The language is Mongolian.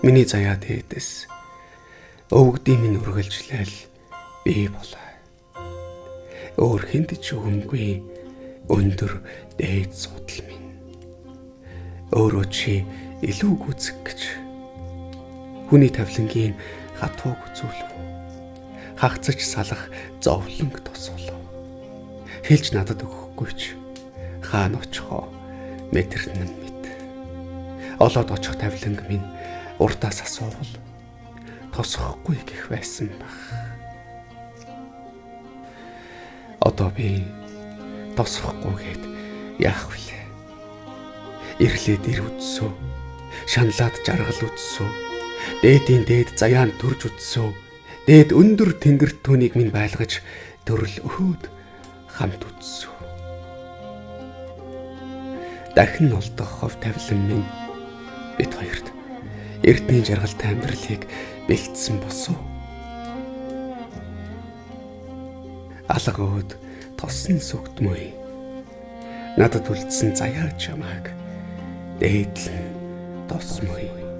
Миний заяа дээдэс өвгдийн минь үргэлжлээл бий болоо. Өөр хүнд ч өгөмгүй өндөр дээд судал минь. Өөрөө чи илүү гүцэг гэж хүний тавлангийн хатууг үзүүлв. Хагцаж салах зовлонг тосвол. Хэлж надад өгөхгүй ч хаана очихоо мэдэрнэ мэд. Олоод очих тавланг минь урдаас асуувал тосохгүй гэх байсан баг. Одоо би тосохгүйгээд яах вэ? Ирлээд ир үдсөө, шаналаад жаргал үдсөө, дээдийн дээд заяан төрж үдсөө, дээд өндөр тэнгэр түүнийг минь байлгаж төрөл өөд хамт үдсөө. Дахин олдох хов тавилан минь бид хоёрт эрдний жаргалтай амьдралыг бэлдсэн босов. Алга өөд тосон сүгдмөй. Надад үлдсэн заяа чамааг дээдлэн тосмоё.